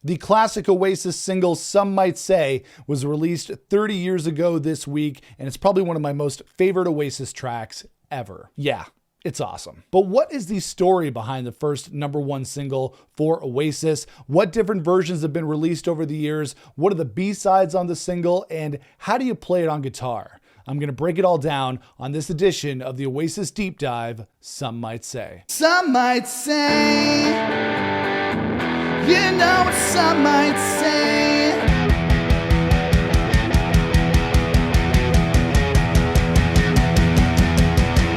The classic Oasis single, Some Might Say, was released 30 years ago this week, and it's probably one of my most favorite Oasis tracks ever. Yeah, it's awesome. But what is the story behind the first #1 single for Oasis? What different versions have been released over the years? What are the B-sides on the single? And how do you play it on guitar? I'm going to break it all down on this edition of the Oasis Deep Dive, Some Might Say. Some might say, you know what some might say.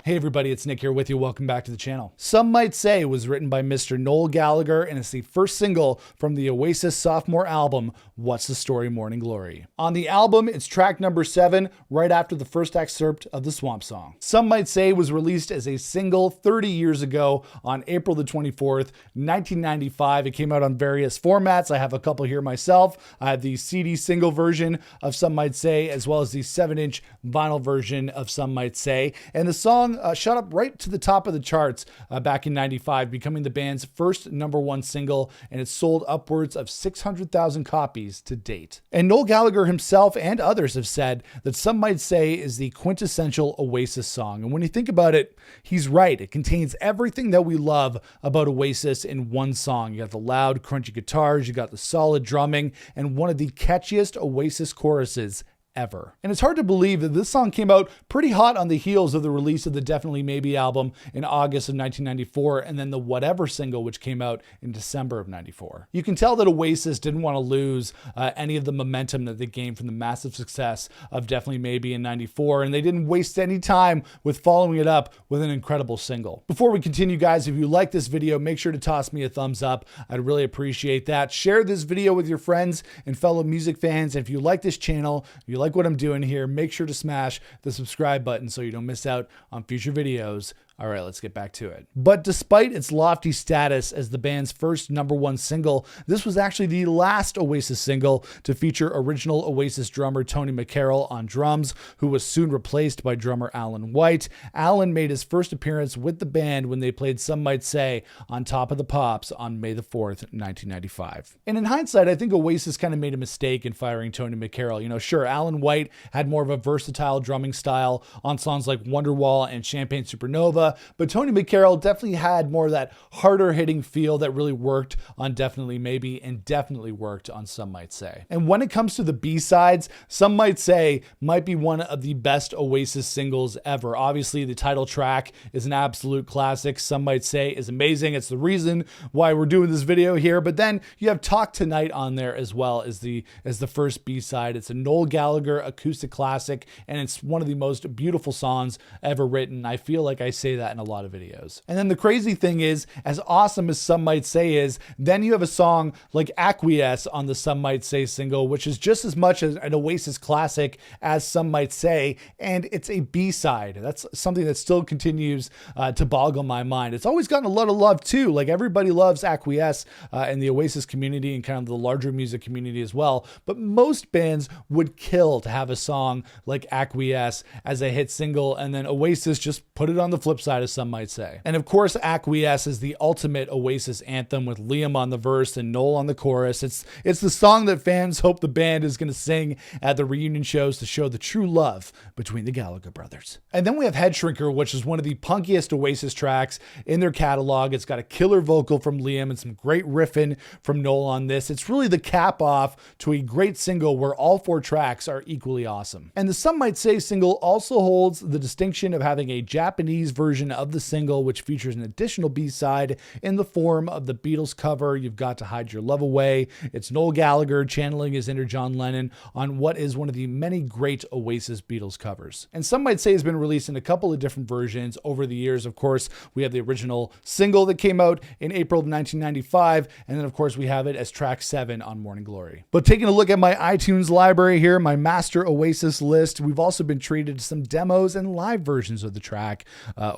Hey everybody, it's Nick here with you. Welcome back to the channel. Some Might Say was written by Mr. Noel Gallagher, and it's the first single from the Oasis sophomore album, What's the Story, Morning Glory. On the album, it's track number 7, right after the first excerpt of the Swamp Song. Some Might Say was released as a single 30 years ago on April the 24th, 1995. It came out on various formats. I have a couple here myself. I have the CD single version of Some Might Say, as well as the 7-inch vinyl version of Some Might Say. And the song shot up right to the top of the charts back in 95, becoming the band's first #1 single, and it sold upwards of 600,000 copies to date. And Noel Gallagher himself and others have said that Some Might Say is the quintessential Oasis song. And when you think about it, he's right. It contains everything that we love about Oasis in one song. You got the loud, crunchy guitars, you got the solid drumming, and one of the catchiest Oasis choruses ever. And it's hard to believe that this song came out pretty hot on the heels of the release of the Definitely Maybe album in August of 1994, and then the Whatever single, which came out in December of 94. You can tell that Oasis didn't want to lose any of the momentum that they gained from the massive success of Definitely Maybe in 94, and they didn't waste any time with following it up with an incredible single. Before we continue, guys, if you like this video, make sure to toss me a thumbs up. I'd really appreciate that. Share this video with your friends and fellow music fans. And if you like this channel, you like what I'm doing here, make sure to smash the subscribe button so you don't miss out on future videos. All right, let's get back to it. But despite its lofty status as the band's first #1 single, this was actually the last Oasis single to feature original Oasis drummer Tony McCarroll on drums, who was soon replaced by drummer Alan White. Alan made his first appearance with the band when they played Some Might Say on Top of the Pops on May the 4th, 1995. And in hindsight, I think Oasis kind of made a mistake in firing Tony McCarroll. You know, sure, Alan White had more of a versatile drumming style on songs like Wonderwall and Champagne Supernova, but Tony McCarroll definitely had more of that harder hitting feel that really worked on Definitely Maybe and definitely worked on Some Might Say. And when it comes to the B-sides, Some Might Say might be one of the best Oasis singles ever. Obviously, the title track is an absolute classic. Some Might Say is amazing. It's the reason why we're doing this video here. But then you have Talk Tonight on there as well as the first B-side. It's a Noel Gallagher acoustic classic, and it's one of the most beautiful songs ever written. I feel like I say that in a lot of videos. And then the crazy thing is, as awesome as Some Might Say is, then you have a song like Acquiesce on the Some Might Say single, which is just as much as an Oasis classic as Some Might Say, and it's a B-side. That's something that still continues to boggle my mind. It's always gotten a lot of love too. Like, everybody loves Acquiesce in the Oasis community and kind of the larger music community as well, but most bands would kill to have a song like Acquiesce as a hit single, and then Oasis just put it on the flip side of Some Might Say. And of course, Acquiesce is the ultimate Oasis anthem with Liam on the verse and Noel on the chorus. It's the song that fans hope the band is going to sing at the reunion shows to show the true love between the Gallagher brothers. And then we have Headshrinker, which is one of the punkiest Oasis tracks in their catalog. It's got a killer vocal from Liam and some great riffing from Noel on this. It's really the cap off to a great single where all 4 tracks are equally awesome. And the Some Might Say single also holds the distinction of having a Japanese version of the single, which features an additional B-side in the form of the Beatles cover, You've Got to Hide Your Love Away. It's Noel Gallagher channeling his inner John Lennon on what is one of the many great Oasis Beatles covers. And Some Might Say has been released in a couple of different versions over the years. Of course, we have the original single that came out in April of 1995, and then of course we have it as track 7 on Morning Glory. But taking a look at my iTunes library here, my master Oasis list, we've also been treated to some demos and live versions of the track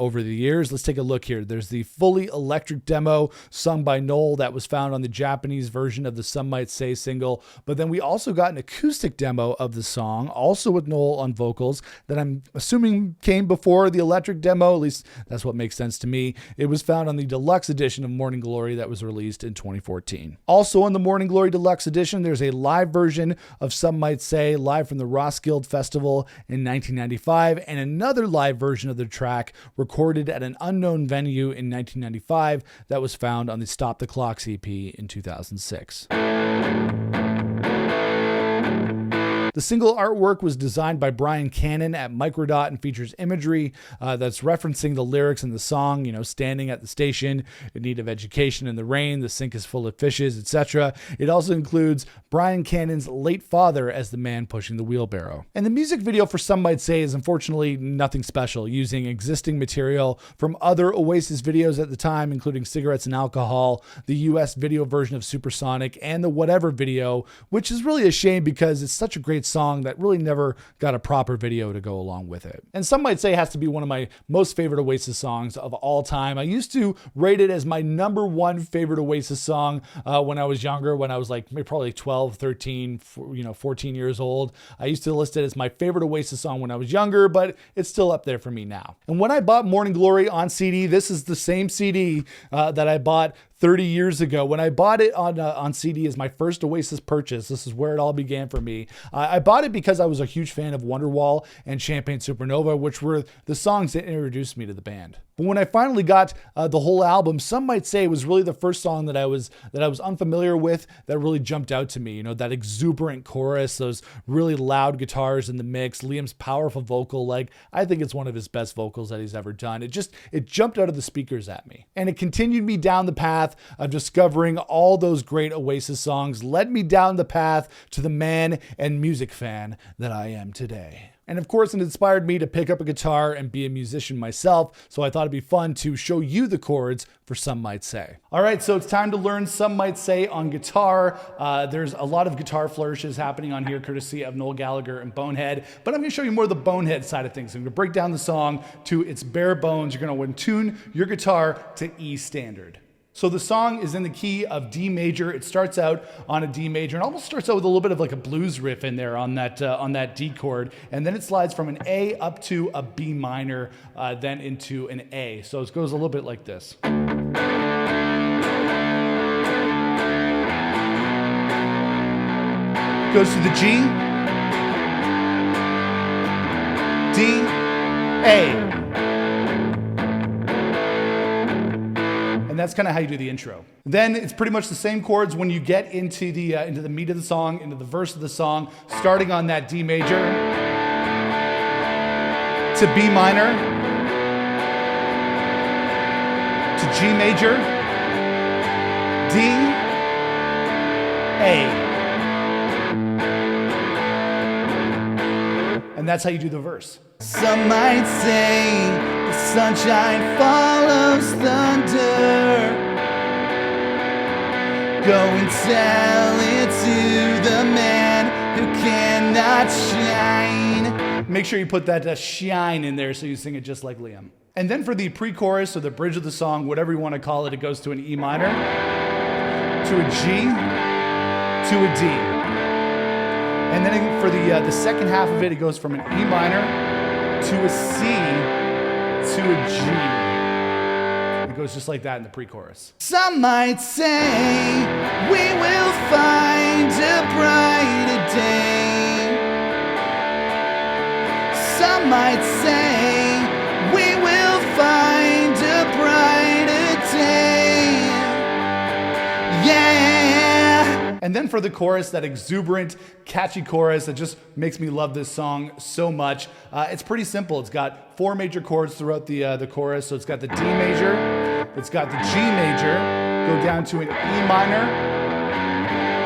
over the years. Let's take a look here. There's the fully electric demo sung by Noel that was found on the Japanese version of the Some Might Say single. But then we also got an acoustic demo of the song, also with Noel on vocals, that I'm assuming came before the electric demo. At least that's what makes sense to me. It was found on the deluxe edition of Morning Glory that was released in 2014. Also on the Morning Glory Deluxe Edition, there's a live version of Some Might Say, live from the Roskilde Festival in 1995, and another live version of the track recorded at an unknown venue in 1995 that was found on the Stop the Clocks EP in 2006. The single artwork was designed by Brian Cannon at Microdot and features imagery that's referencing the lyrics in the song, standing at the station in need of education in the rain, the sink is full of fishes, etc. It also includes Brian Cannon's late father as the man pushing the wheelbarrow. And the music video for Some Might Say is unfortunately nothing special, using existing material from other Oasis videos at the time, including Cigarettes and Alcohol, the US video version of Supersonic, and the Whatever video, which is really a shame because it's such a great song that really never got a proper video to go along with it. And Some Might Say has to be one of my most favorite Oasis songs of all time. I used to rate it as my #1 favorite Oasis song when I was younger, when I was probably 12, 13, 14 years old. I used to list it as my favorite Oasis song when I was younger, but it's still up there for me now. And when I bought Morning Glory on CD, this is the same CD that I bought 30 years ago. When I bought it on CD as my first Oasis purchase, this is where it all began for me. I bought it because I was a huge fan of Wonderwall and Champagne Supernova, which were the songs that introduced me to the band. But when I finally got the whole album, Some Might Say was really the first song that I was unfamiliar with that really jumped out to me. That exuberant chorus, those really loud guitars in the mix, Liam's powerful vocal. I think it's one of his best vocals that he's ever done. It jumped out of the speakers at me. And it continued me down the path of discovering all those great Oasis songs, led me down the path to the man and music fan that I am today. And of course, it inspired me to pick up a guitar and be a musician myself, so I thought it'd be fun to show you the chords for Some Might Say. All right, so it's time to learn Some Might Say on guitar. There's a lot of guitar flourishes happening on here, courtesy of Noel Gallagher and Bonehead, but I'm gonna show you more of the Bonehead side of things. I'm gonna break down the song to its bare bones. You're gonna want to tune your guitar to E standard. So the song is in the key of D major. It starts out on a D major and almost starts out with a little bit of a blues riff in there on that D chord. And then it slides from an A up to a B minor, then into an A. So it goes a little bit like this. Goes to the G, D, A. And that's kind of how you do the intro. Then it's pretty much the same chords when you get into the meat of the song, into the verse of the song, starting on that D major to B minor to G major, D, A. And that's how you do the verse. Some might say the sunshine follows thunder. Go and tell it to the man who cannot shine. Make sure you put that shine in there so you sing it just like Liam. And then for the pre-chorus or the bridge of the song, whatever you want to call it, it goes to an E minor, to a G, to a D. And then for the second half of it, it goes from an E minor to a C to a G. It goes just like that in the pre-chorus. Some might say we will find a brighter day. Some might say we will find a brighter day. Yeah. And then for the chorus, that exuberant, catchy chorus that just makes me love this song so much. It's pretty simple. It's got 4 major chords throughout the chorus. So it's got the D major, it's got the G major, go down to an E minor,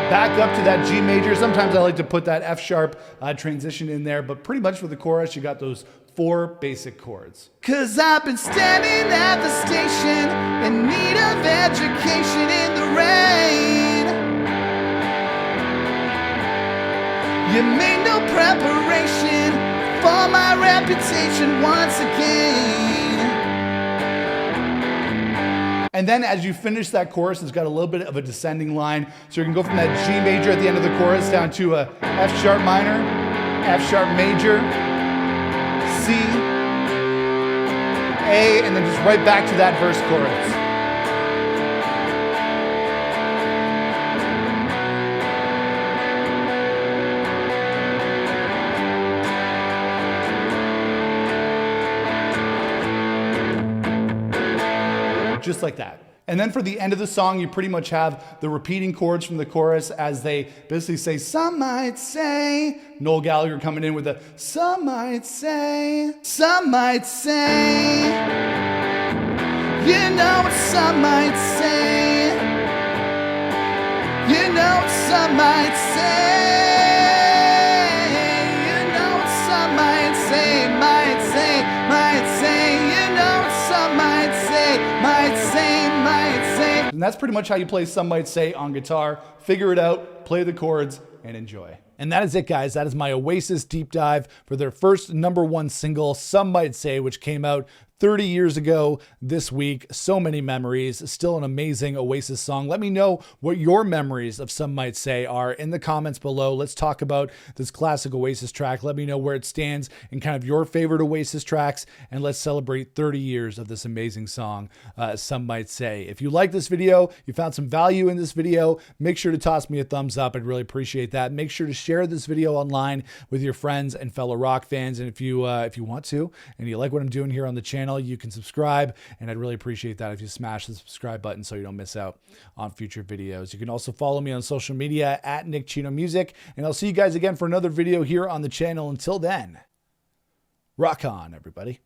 back up to that G major. Sometimes I like to put that F sharp transition in there, but pretty much for the chorus, you got those 4 basic chords. 'Cause I've been standing at the station in need of education in the rain. You made no preparation for my reputation once again. And then as you finish that chorus, it's got a little bit of a descending line. So you can go from that G major at the end of the chorus down to a F sharp minor, F sharp major, C, A, and then just right back to that verse chorus. Just like that. And then for the end of the song, you pretty much have the repeating chords from the chorus as they basically say, some might say. Noel Gallagher coming in with a, some might say, some might say. You know what some might say. You know what some might say. You know what some might say, might say, might say. You know what some might say, might say, might say. And that's pretty much how you play Some Might Say on guitar. Figure it out, play the chords, and enjoy. And that is it, guys. That is my Oasis deep dive for their first #1 single, Some Might Say, which came out 30 years ago this week. So many memories. Still an amazing Oasis song. Let me know what your memories of Some Might Say are in the comments below. Let's talk about this classic Oasis track. Let me know where it stands in kind of your favorite Oasis tracks, and let's celebrate 30 years of this amazing song, Some Might Say. If you like this video, you found some value in this video, make sure to toss me a thumbs up. I'd really appreciate that. Make sure to share this video online with your friends and fellow rock fans. And if you want to, and you like what I'm doing here on the channel, you can subscribe, and I'd really appreciate that if you smash the subscribe button so you don't miss out on future videos. You can also follow me on social media at Nick Chino Music, and I'll see you guys again for another video here on the channel. Until then, rock on, everybody.